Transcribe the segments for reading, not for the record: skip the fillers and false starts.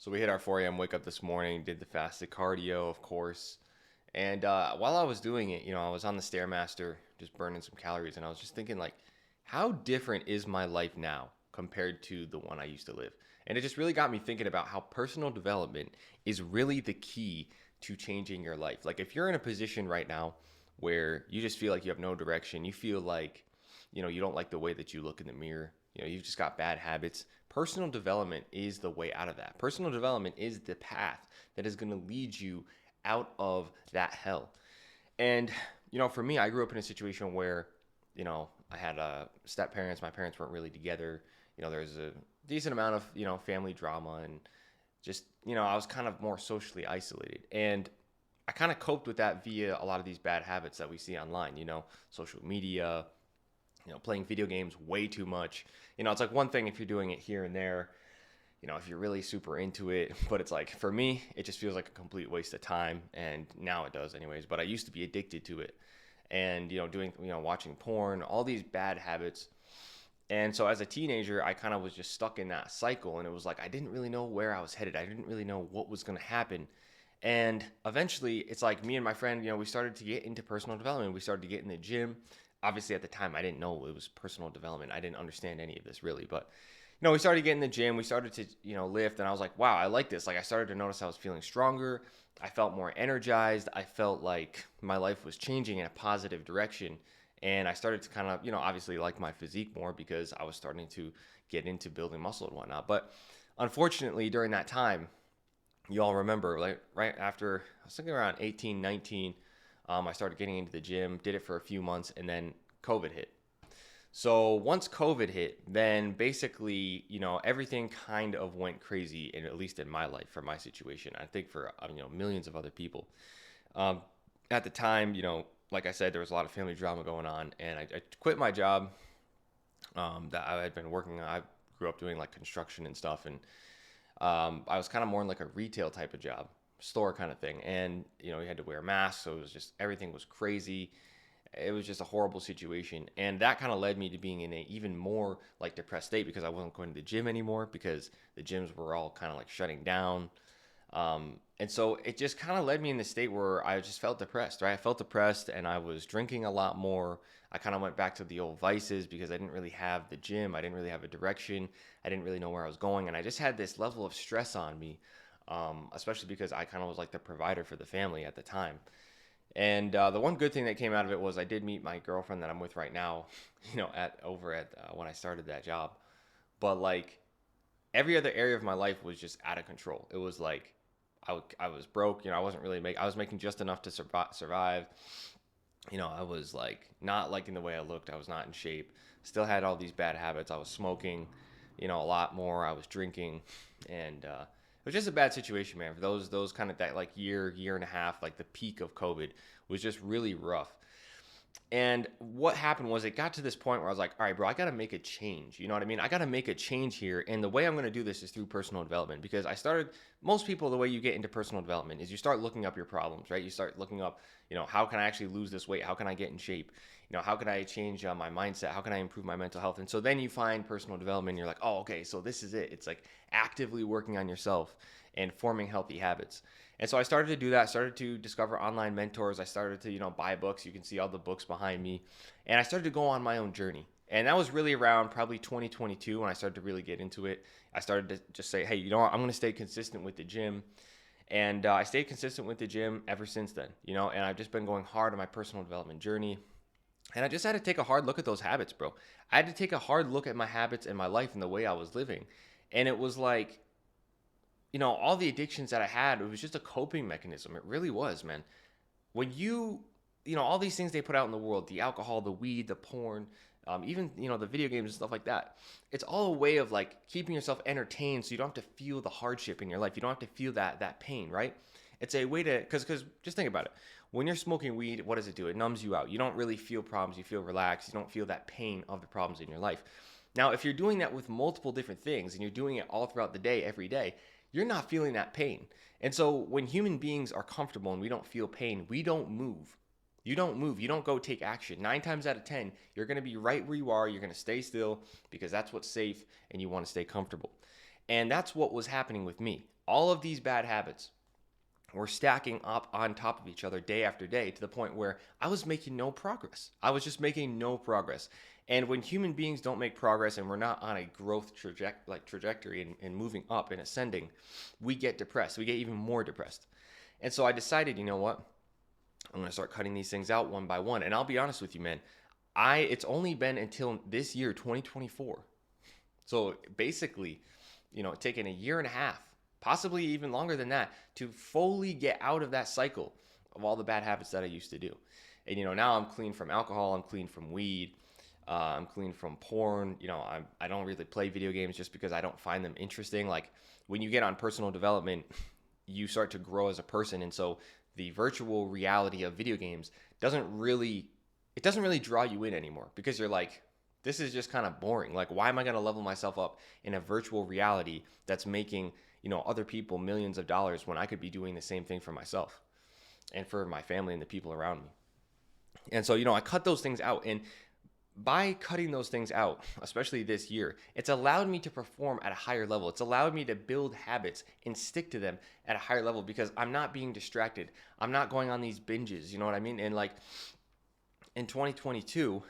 So we hit our 4 a.m. wake up this morning, did the fasted cardio, of course. And while I was doing it, I was on the Stairmaster, just burning some calories. And I was just thinking, like, how different is my life now compared to the one I used to live? And it just really got me thinking about how personal development is really the key to changing your life. Like, if you're in a position right now where you just feel like you have no direction, you feel like, you don't like the way that you look in the mirror, you've just got bad habits. Personal development is the way out of that. Personal development is the path that is going to lead you out of that hell. And, for me, I grew up in a situation where, I had step parents. My parents weren't really together. There was a decent amount of, family drama and just, I was kind of more socially isolated. And I kind of coped with that via a lot of these bad habits that we see online, social media, playing video games way too much. It's like one thing if you're doing it here and there, if you're really super into it, but it's like, for me, it just feels like a complete waste of time. And now it does anyways, but I used to be addicted to it and, doing, watching porn, all these bad habits. And so as a teenager, I kind of was just stuck in that cycle. And it was like, I didn't really know where I was headed. I didn't really know what was going to happen. And eventually, it's like me and my friend, we started to get into personal development. We started to get in the gym. Obviously, at the time, I didn't know it was personal development. I didn't understand any of this really. But, we started getting in the gym. We started to, lift. And I was like, wow, I like this. Like, I started to notice I was feeling stronger. I felt more energized. I felt like my life was changing in a positive direction. And I started to kind of, obviously like my physique more because I was starting to get into building muscle and whatnot. But unfortunately, during that time, you all remember, like right after, I was thinking around 18, 19, I started getting into the gym, did it for a few months, and then COVID hit. So once COVID hit, then basically, everything kind of went crazy, at least in my life, for my situation. I think for, millions of other people. Um, at the time, like I said, there was a lot of family drama going on, and I quit my job that I had been working on. I grew up doing like construction and stuff, and I was kind of more in like a retail type of job, store kind of thing. And, you had to wear masks. So it was just, everything was crazy. It was just a horrible situation. And that kind of led me to being in a even more like depressed state because I wasn't going to the gym anymore because the gyms were all kind of like shutting down. And so it just kind of led me in the state where I just felt depressed, right? I felt depressed and I was drinking a lot more. I kind of went back to the old vices because I didn't really have the gym. I didn't really have a direction. I didn't really know where I was going. And I just had this level of stress on me, especially because I kind of was like the provider for the family at the time. And the one good thing that came out of it was I did meet my girlfriend that I'm with right now, at when I started that job. But like every other area of my life was just out of control. It was like I was broke. I wasn't really I was making just enough to survive. I was like not liking the way I looked. I was not in shape. Still had all these bad habits. I was smoking, a lot more. I was drinking, and it was just a bad situation, man. For those kind of that like year and a half, like the peak of COVID was just really rough. And what happened was it got to this point where I was like, all right, bro, I got to make a change. You know what I mean? I got to make a change here. And the way I'm going to do this is through personal development because most people, the way you get into personal development is you start looking up your problems, right? You start looking up, how can I actually lose this weight? How can I get in shape? How can I change my mindset? How can I improve my mental health? And so then you find personal development and you're like, oh, okay, so this is it. It's like actively working on yourself and forming healthy habits. And so I started to do that. I started to discover online mentors. I started to, buy books. You can see all the books behind me. And I started to go on my own journey. And that was really around probably 2022 when I started to really get into it. I started to just say, hey, you know what? I'm going to stay consistent with the gym. And I stayed consistent with the gym ever since then, and I've just been going hard on my personal development journey. And I just had to take a hard look at those habits, bro. I had to take a hard look at my habits and my life and the way I was living. And it was like, all the addictions that I had, it was just a coping mechanism. It really was, man. When all these things they put out in the world, the alcohol, the weed, the porn, even, the video games and stuff like that. It's all a way of like keeping yourself entertained so you don't have to feel the hardship in your life. You don't have to feel that pain, right? It's a way to, because just think about it. When you're smoking weed, what does it do? It numbs you out. You don't really feel problems. You feel relaxed. You don't feel that pain of the problems in your life. Now, if you're doing that with multiple different things and you're doing it all throughout the day, every day, you're not feeling that pain. And so when human beings are comfortable and we don't feel pain, we don't move. You don't move. You don't go take action. 9 times out of 10, you're going to be right where you are. You're going to stay still because that's what's safe and you want to stay comfortable. And that's what was happening with me. All of these bad habits were stacking up on top of each other day after day to the point where I was making no progress. I was just making no progress. And when human beings don't make progress and we're not on a growth trajectory and moving up and ascending, we get depressed. We get even more depressed. And so I decided, you know what? I'm going to start cutting these things out one by one. And I'll be honest with you, man. It's only been until this year, 2024. So basically, taking a year and a half, possibly even longer than that, to fully get out of that cycle of all the bad habits that I used to do. And now I'm clean from alcohol, I'm clean from weed, I'm clean from porn. I don't really play video games just because I don't find them interesting. Like when you get on personal development, you start to grow as a person, and so the virtual reality of video games doesn't really draw you in anymore, because you're like, this is just kind of boring. Like, why am I going to level myself up in a virtual reality that's making, other people millions of dollars when I could be doing the same thing for myself and for my family and the people around me? And so, I cut those things out. And by cutting those things out, especially this year, it's allowed me to perform at a higher level. It's allowed me to build habits and stick to them at a higher level because I'm not being distracted. I'm not going on these binges, you know what I mean? And like in 2022,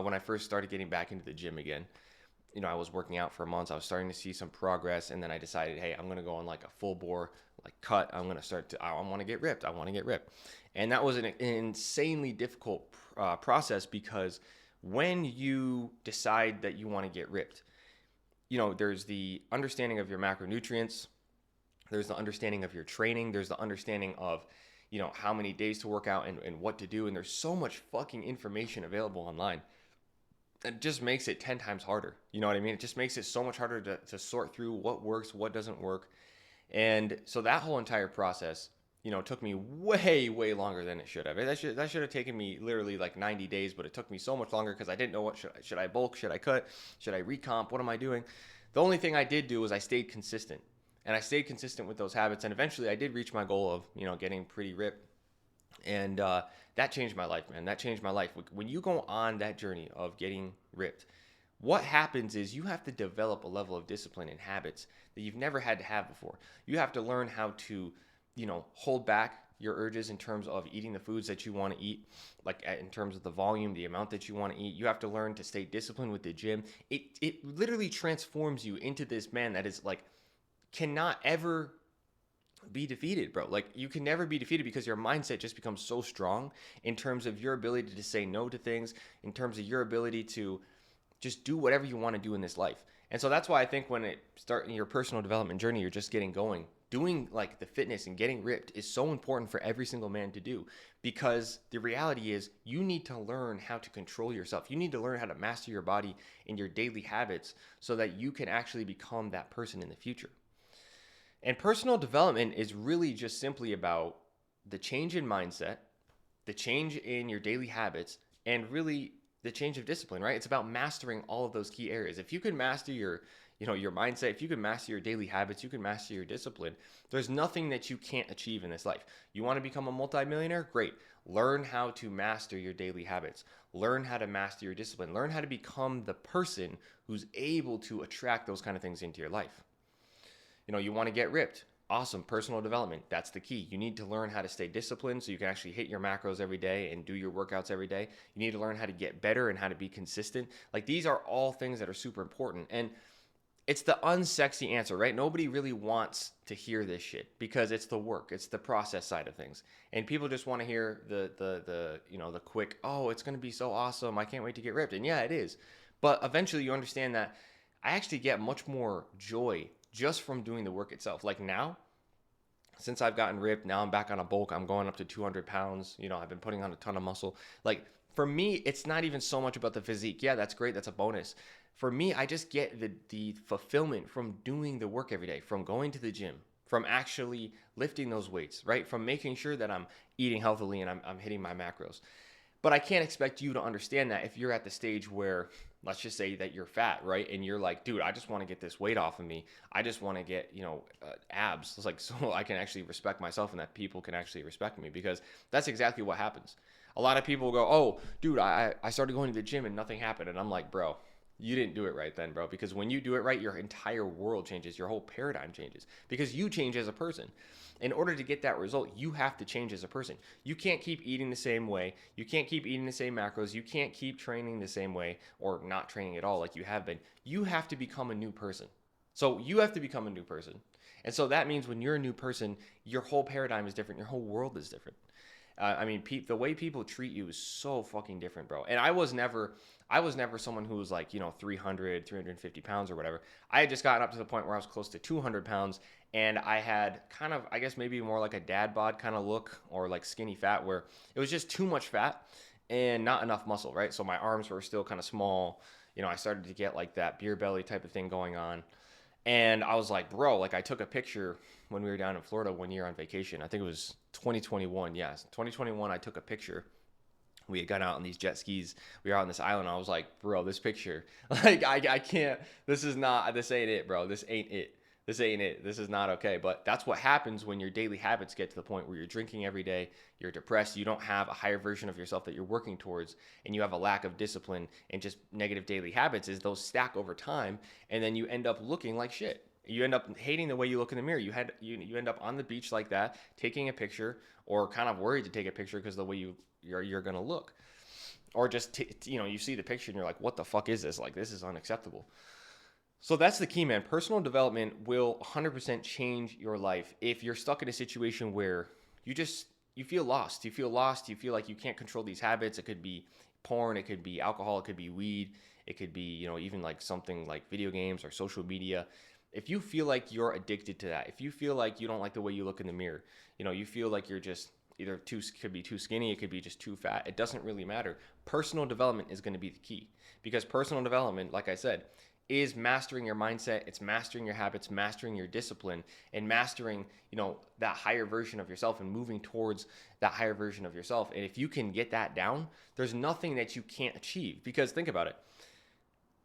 when I first started getting back into the gym again, I was working out for months. I was starting to see some progress, and then I decided, hey, I'm going to go on like a full bore cut. I want to get ripped. I want to get ripped. And that was an insanely difficult process, because when you decide that you want to get ripped, there's the understanding of your macronutrients, there's the understanding of your training, there's the understanding of how many days to work out and what to do. And there's so much fucking information available online. It just makes it 10 times harder. You know what I mean? It just makes it so much harder to sort through what works, what doesn't work. And so that whole entire process, took me way, way longer than it should have. That should have taken me literally like 90 days, but it took me so much longer because I didn't know should I bulk, should I cut, should I recomp, what am I doing? The only thing I did do was I stayed consistent. And I stayed consistent with those habits, and eventually I did reach my goal of, getting pretty ripped. And that changed my life, man. That changed my life. When you go on that journey of getting ripped, what happens is you have to develop a level of discipline and habits that you've never had to have before. You have to learn how to, hold back your urges in terms of eating the foods that you want to eat, like in terms of the volume, the amount that you want to eat. You have to learn to stay disciplined with the gym. It literally transforms you into this man that is like, cannot ever be defeated, bro. Like, you can never be defeated because your mindset just becomes so strong in terms of your ability to say no to things, in terms of your ability to just do whatever you want to do in this life. And so that's why I think when it start in your personal development journey, you're just getting going. Doing like the fitness and getting ripped is so important for every single man to do, because the reality is you need to learn how to control yourself. You need to learn how to master your body and your daily habits so that you can actually become that person in the future. And personal development is really just simply about the change in mindset, the change in your daily habits, and really the change of discipline, right? It's about mastering all of those key areas. If you can master your mindset, if you can master your daily habits, you can master your discipline. There's nothing that you can't achieve in this life. You want to become a multimillionaire? Great. Learn how to master your daily habits. Learn how to master your discipline. Learn how to become the person who's able to attract those kind of things into your life. You want to get ripped. Awesome. Personal development. That's the key. You need to learn how to stay disciplined so you can actually hit your macros every day and do your workouts every day. You need to learn how to get better and how to be consistent. Like, these are all things that are super important. And it's the unsexy answer, right? Nobody really wants to hear this shit because it's the work. It's the process side of things. And people just want to hear the quick, oh, it's going to be so awesome. I can't wait to get ripped. And yeah, it is. But eventually you understand that I actually get much more joy just from doing the work itself. Like now, since I've gotten ripped, now I'm back on a bulk. I'm going up to 200 pounds. I've been putting on a ton of muscle. Like, for me, it's not even so much about the physique. Yeah, that's great. That's a bonus. For me, I just get the fulfillment from doing the work every day, from going to the gym, from actually lifting those weights, right? From making sure that I'm eating healthily and I'm hitting my macros. But I can't expect you to understand that if you're at the stage where, let's just say that you're fat, right? And you're like, dude, I just want to get this weight off of me. I just want to get, abs. It's like, so I can actually respect myself and that people can actually respect me, because that's exactly what happens. A lot of people go, oh, dude, I started going to the gym and nothing happened. And I'm like, bro, You didn't do it right then, bro. Because when you do it right, your entire world changes. Your whole paradigm changes. Because you change as a person. In order to get that result, you have to change as a person. You can't keep eating the same way. You can't keep eating the same macros. You can't keep training the same way or not training at all like you have been. You have to become a new person. So you have to become a new person. And so that means when you're a new person, your whole paradigm is different. Your whole world is different. I mean, the way people treat you is so fucking different, bro. And I was never someone who was like, 300, 350 pounds or whatever. I had just gotten up to the point where I was close to 200 pounds, and I had kind of, I guess maybe more like a dad bod kind of look, or like skinny fat, where it was just too much fat and not enough muscle, right? So my arms were still kind of small. I started to get like that beer belly type of thing going on. And I was like, bro, like I took a picture when we were down in Florida one year on vacation. I think it was 2021. Yes, 2021. I took a picture. We had gone out on these jet skis. We were out on this island. I was like, bro, this picture, like I can't. This ain't it, bro. This ain't it. This ain't it. This is not okay. But that's what happens when your daily habits get to the point where you're drinking every day, you're depressed, you don't have a higher version of yourself that you're working towards, and you have a lack of discipline and just negative daily habits. Is those stack over time, and then you end up looking like shit. You end up hating the way you look in the mirror. You end up on the beach like that, taking a picture, or kind of worried to take a picture because of the way you're gonna look, or just you see the picture and you're like, what the fuck is this? Like, this is unacceptable. So that's the key, man. Personal development will 100% change your life. If you're stuck in a situation where you feel lost, you feel like you can't control these habits. It could be porn, it could be alcohol, it could be weed, it could be, even like something like video games or social media. If you feel like you're addicted to that, if you feel like you don't like the way you look in the mirror, you feel like you're just either could be too skinny, it could be just too fat. It doesn't really matter. Personal development is going to be the key, because personal development, like I said, is mastering your mindset. It's mastering your habits, mastering your discipline, and mastering, that higher version of yourself and moving towards that higher version of yourself. And if you can get that down, there's nothing that you can't achieve. Because think about it.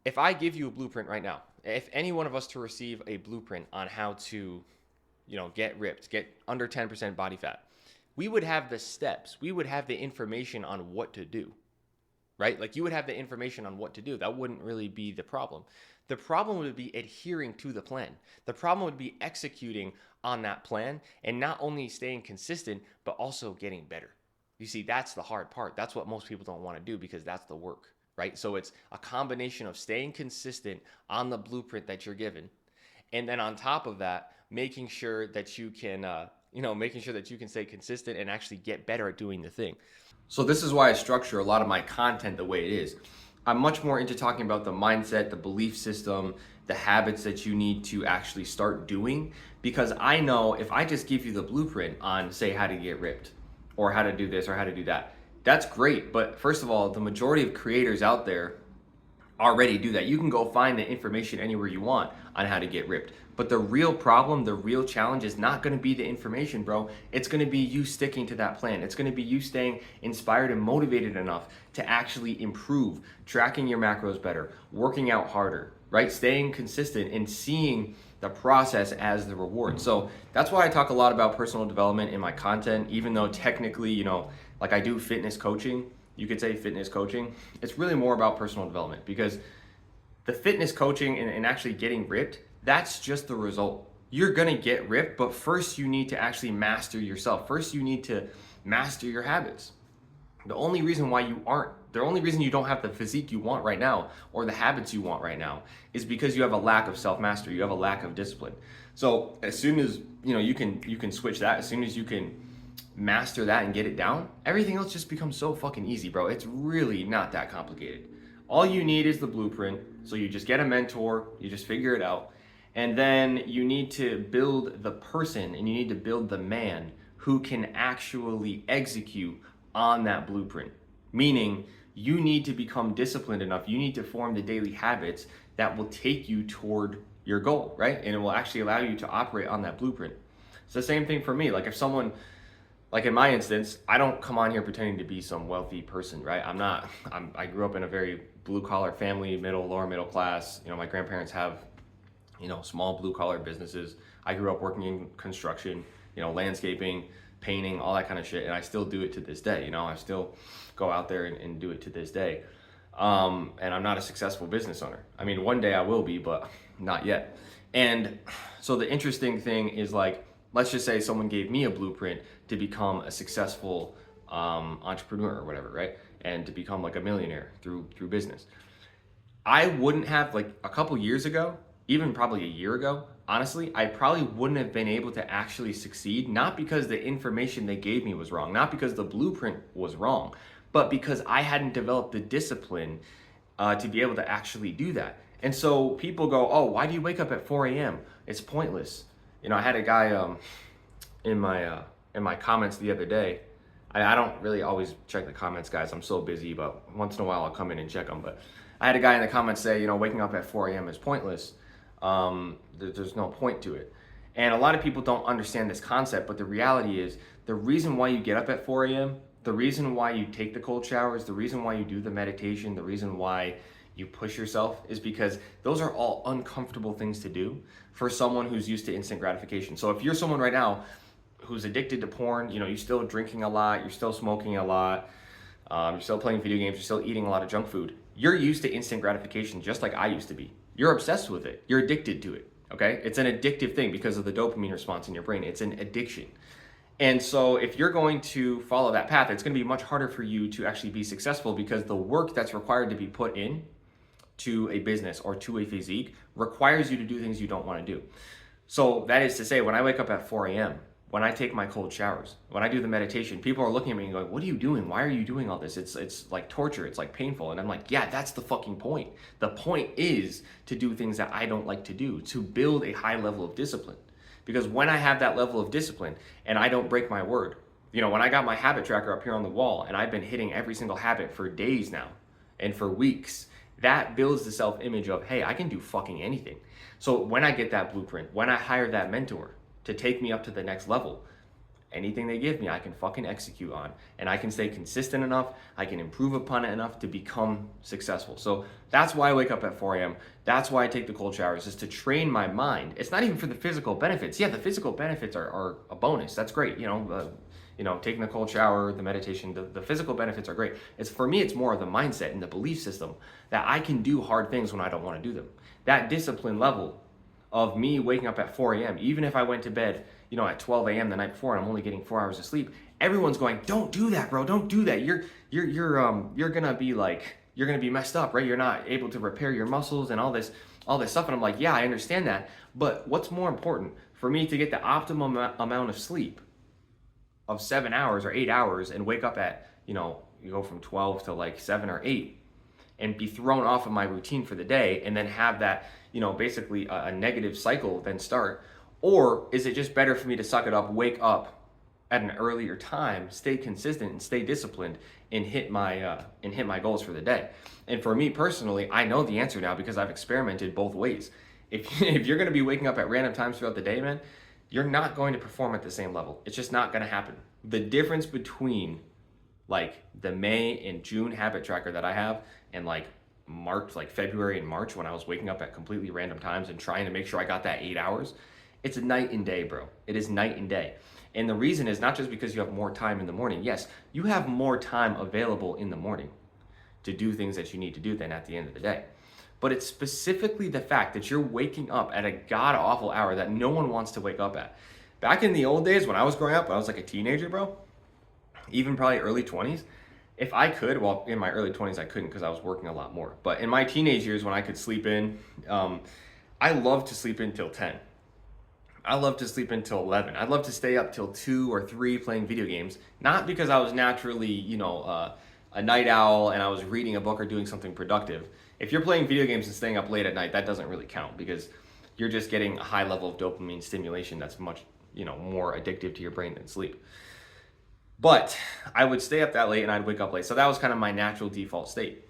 If I give you a blueprint right now, if any one of us to receive a blueprint on how to, get ripped, get under 10% body fat, we would have the steps. We would have the information on what to do. Right? Like, you would have the information on what to do. That wouldn't really be the problem. The problem would be adhering to the plan. The problem would be executing on that plan and not only staying consistent, but also getting better. You see, that's the hard part. That's what most people don't want to do, because that's the work, right? So it's a combination of staying consistent on the blueprint that you're given. And then on top of that, making sure that you can, stay consistent and actually get better at doing the thing. So this is why I structure a lot of my content the way it is. I'm much more into talking about the mindset, the belief system, the habits that you need to actually start doing, because I know if I just give you the blueprint on, say, how to get ripped or how to do this or how to do that, that's great. But first of all, the majority of creators out there already do that. You can go find the information anywhere you want on how to get ripped. But the real problem, the real challenge is not going to be the information, bro. It's going to be you sticking to that plan. It's going to be you staying inspired and motivated enough to actually improve, tracking your macros better, working out harder, right? Staying consistent and seeing the process as the reward. So that's why I talk a lot about personal development in my content, even though technically, like I do fitness coaching. You could say fitness coaching. It's really more about personal development, because the fitness coaching and actually getting ripped, that's just the result. You're gonna get ripped, but first you need to actually master yourself. First you need to master your habits. The only reason you don't have the physique you want right now, or the habits you want right now, is because you have a lack of self-mastery. You have a lack of discipline. So as soon as you can switch that, as soon as you can master that and get it down, everything else just becomes so fucking easy, bro. It's really not that complicated. All you need is the blueprint. So you just get a mentor, you just figure it out. And then you need to build the person, and you need to build the man who can actually execute on that blueprint. Meaning, you need to become disciplined enough. You need to form the daily habits that will take you toward your goal, right? And it will actually allow you to operate on that blueprint. It's the same thing for me. Like, if someone, like in my instance, I don't come on here pretending to be some wealthy person, right? I grew up in a very blue collar family, lower middle class. My grandparents have, small blue collar businesses. I grew up working in construction, landscaping, painting, all that kind of shit. And I still do it to this day. I still go out there and do it to this day. And I'm not a successful business owner. I mean, one day I will be, but not yet. And so the interesting thing is, like, let's just say someone gave me a blueprint to become a successful entrepreneur or whatever, right? And to become like a millionaire through business. I wouldn't have, like, a couple years ago, even probably a year ago, honestly, I probably wouldn't have been able to actually succeed, not because the information they gave me was wrong, not because the blueprint was wrong, but because I hadn't developed the discipline to be able to actually do that. And so people go, oh, why do you wake up at 4 a.m.? It's pointless. You know, I had a guy in my comments the other day. I don't really always check the comments, guys. I'm so busy, but once in a while I'll come in and check them. But I had a guy in the comments say, you know, waking up at 4 a.m. is pointless. There's no point to it. And a lot of people don't understand this concept, but the reality is the reason why you get up at 4 a.m., the reason why you take the cold showers, the reason why you do the meditation, the reason why you push yourself is because those are all uncomfortable things to do for someone who's used to instant gratification. So if you're someone right now who's addicted to porn, you know, you're still drinking a lot, you're still smoking a lot, you're still playing video games, you're still eating a lot of junk food, you're used to instant gratification just like I used to be. You're obsessed with it. You're addicted to it, okay? It's an addictive thing because of the dopamine response in your brain. It's an addiction. And so if you're going to follow that path, it's going to be much harder for you to actually be successful because the work that's required to be put in to a business or to a physique requires you to do things you don't want to do. So that is to say, when I wake up at 4 a.m., when I take my cold showers, when I do the meditation, people are looking at me and going, what are you doing? Why are you doing all this? It's like torture. It's like painful. And I'm like, yeah, that's the fucking point. The point is to do things that I don't like to do, to build a high level of discipline. Because when I have that level of discipline and I don't break my word, you know, when I got my habit tracker up here on the wall and I've been hitting every single habit for days now and for weeks, that builds the self-image of, hey, I can do fucking anything. So when I get that blueprint, when I hire that mentor to take me up to the next level, anything they give me, I can fucking execute on. And I can stay consistent enough, I can improve upon it enough to become successful. So that's why I wake up at 4 a.m. That's why I take the cold showers, is to train my mind. It's not even for the physical benefits. Yeah, the physical benefits are a bonus. That's great. You know, taking the cold shower, the meditation, the physical benefits are great. It's, for me, it's more of the mindset and the belief system that I can do hard things when I don't want to do them. That discipline level of me waking up at 4 a.m., even if I went to bed, you know, at 12 a.m. the night before and I'm only getting 4 hours of sleep, everyone's going, don't do that, bro. Don't do that. You're gonna be like, you're gonna be messed up, right? You're not able to repair your muscles and all this stuff. And I'm like, yeah, I understand that. But what's more important for me to get the optimum amount of sleep of 7 hours or 8 hours and wake up at, you know, you go from 12 to like 7 or 8 and be thrown off of my routine for the day and then have that, you know, basically a negative cycle then start? Or is it just better for me to suck it up, wake up at an earlier time, stay consistent and stay disciplined and hit my goals for the day? And for me personally, I know the answer now because I've experimented both ways. If you're going to be waking up at random times throughout the day, man, you're not going to perform at the same level. It's just not going to happen. The difference between like the May and June habit tracker that I have and like March, like February and March, when I was waking up at completely random times and trying to make sure I got that 8 hours, it's a night and day, bro. It is night and day. And the reason is not just because you have more time in the morning. Yes, you have more time available in the morning to do things that you need to do than at the end of the day. But it's specifically the fact that you're waking up at a god-awful hour that no one wants to wake up at. Back in the old days when I was growing up, when I was like a teenager, bro, even probably early 20s, if I could, well, in my early 20s I couldn't because I was working a lot more. But in my teenage years when I could sleep in, I loved to sleep in till 10. I love to sleep until 11. I'd love to stay up till 2 or 3 playing video games. Not because I was naturally, you know, a night owl and I was reading a book or doing something productive. If you're playing video games and staying up late at night, that doesn't really count because you're just getting a high level of dopamine stimulation that's much, you know, more addictive to your brain than sleep. But I would stay up that late and I'd wake up late. So that was kind of my natural default state.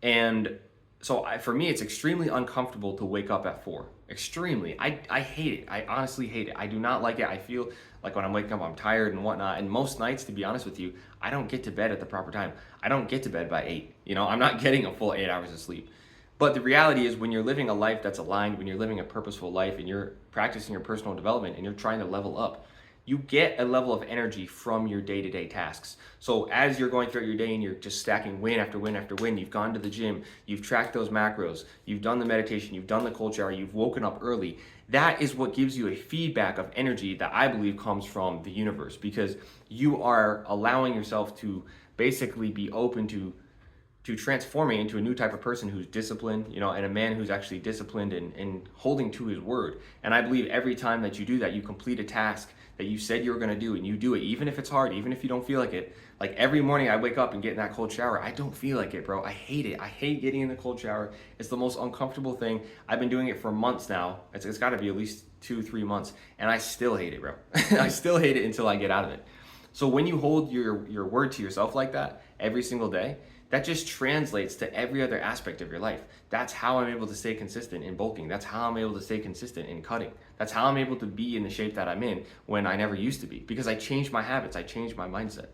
And so for me, it's extremely uncomfortable to wake up at 4. Extremely. I hate it. I honestly hate it. I do not like it. I feel like when I'm waking up, I'm tired and whatnot. And most nights, to be honest with you, I don't get to bed at the proper time. I don't get to bed by 8. You know, I'm not getting a full 8 hours of sleep. But the reality is when you're living a life that's aligned, when you're living a purposeful life and you're practicing your personal development and you're trying to level up, you get a level of energy from your day-to-day tasks. So as you're going throughout your day and you're just stacking win after win after win, you've gone to the gym, you've tracked those macros, you've done the meditation, you've done the cold shower, you've woken up early. That is what gives you a feedback of energy that I believe comes from the universe, because you are allowing yourself to basically be open to transforming into a new type of person who's disciplined, and a man who's actually disciplined and holding to his word. And I believe every time that you do that, you complete a task that you said you were going to do, and you do it, even if it's hard, even if you don't feel like it. Like every morning I wake up and get in that cold shower, I don't feel like it, bro. I hate it. I hate getting in the cold shower. It's the most uncomfortable thing. I've been doing it for months now. It's got to be at least 2-3 months, and I still hate it, bro. I still hate it until I get out of it. So when you hold your word to yourself like that every single day, that just translates to every other aspect of your life. That's how I'm able to stay consistent in bulking. That's how I'm able to stay consistent in cutting. That's how I'm able to be in the shape that I'm in when I never used to be, because I changed my habits. I changed my mindset.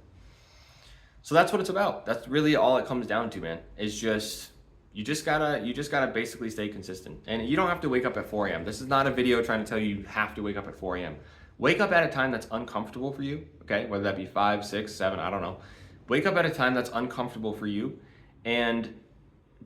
So that's what it's about. That's really all it comes down to, man. Is just you just gotta basically stay consistent. And you don't have to wake up at 4 a.m. This is not a video trying to tell you have to wake up at 4 a.m. Wake up at a time that's uncomfortable for you, okay? Whether that be 5, 6, 7, I don't know. Wake up at a time that's uncomfortable for you and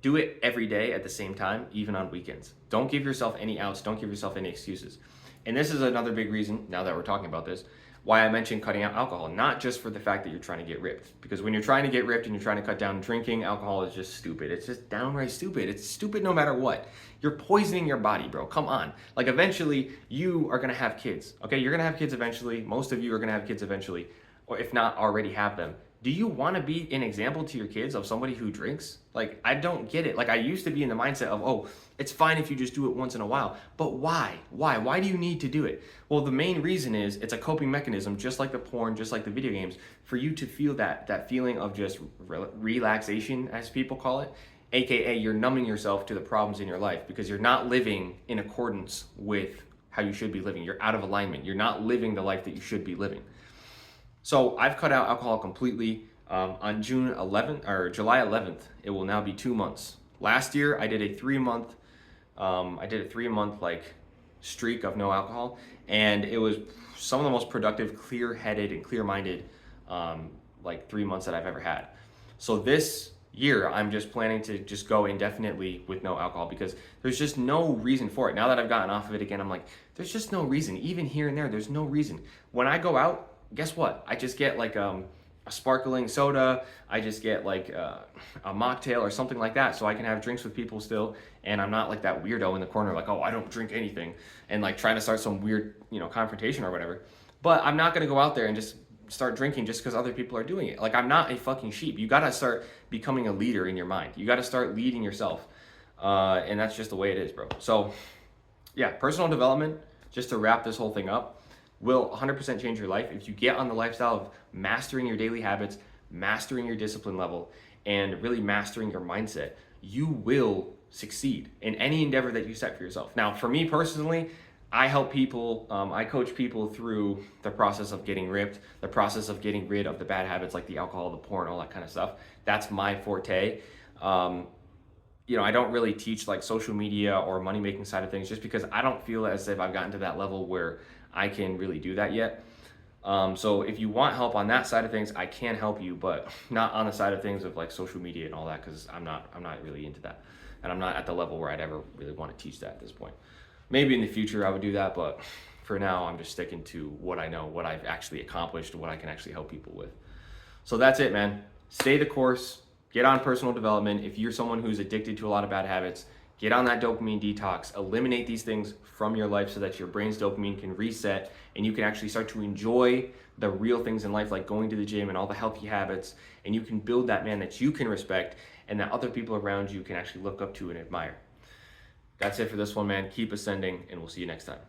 do it every day at the same time, even on weekends. Don't give yourself any outs. Don't give yourself any excuses. And this is another big reason, now that we're talking about this, why I mentioned cutting out alcohol. Not just for the fact that you're trying to get ripped. Because when you're trying to get ripped and you're trying to cut down drinking, alcohol is just stupid. It's just downright stupid. It's stupid no matter what. You're poisoning your body, bro. Come on. Like eventually, you are going to have kids. Okay, you're going to have kids eventually. Most of you are going to have kids eventually. Or if not, already have them. Do you want to be an example to your kids of somebody who drinks? Like, I don't get it. Like, I used to be in the mindset of, oh, it's fine if you just do it once in a while. But why? Why do you need to do it? Well, the main reason is it's a coping mechanism, just like the porn, just like the video games, for you to feel that feeling of just relaxation, as people call it. AKA, you're numbing yourself to the problems in your life because you're not living in accordance with how you should be living. You're out of alignment. You're not living the life that you should be living. So I've cut out alcohol completely on July 11th. It will now be 2 months. Last year I did a 3-month like streak of no alcohol, and it was some of the most productive, clear-headed and clear-minded like 3 months that I've ever had. So this year I'm just planning to just go indefinitely with no alcohol, because there's just no reason for it. Now that I've gotten off of it again, I'm like, there's just no reason. Even here and there's no reason. When I go out, guess what? I just get like a sparkling soda. I just get like a mocktail or something like that, so I can have drinks with people still, and I'm not like that weirdo in the corner like, oh, I don't drink anything, and like trying to start some weird, confrontation or whatever. But I'm not gonna go out there and just start drinking just because other people are doing it. Like, I'm not a fucking sheep. You gotta start becoming a leader in your mind. You gotta start leading yourself, and that's just the way it is, bro. So yeah, personal development, just to wrap this whole thing up, will 100% change your life if you get on the lifestyle of mastering your daily habits, mastering your discipline level, and really mastering your mindset. You will succeed in any endeavor that you set for yourself. Now, for me personally, I help people, I coach people through the process of getting ripped, the process of getting rid of the bad habits like the alcohol, the porn, all that kind of stuff. That's my forte. I don't really teach like social media or money making side of things, just because I don't feel as if I've gotten to that level where I can really do that yet. So if you want help on that side of things, I can help you, but not on the side of things of like social media and all that, because I'm not really into that, and I'm not at the level where I'd ever really want to teach that at this point. Maybe in the future I would do that, but for now I'm just sticking to what I know, what I've actually accomplished, what I can actually help people with. So that's it, man. Stay the course. Get on personal development. If you're someone who's addicted to a lot of bad habits, get on that dopamine detox. Eliminate these things from your life so that your brain's dopamine can reset and you can actually start to enjoy the real things in life, like going to the gym and all the healthy habits, and you can build that man that you can respect and that other people around you can actually look up to and admire. That's it for this one, man. Keep ascending, and we'll see you next time.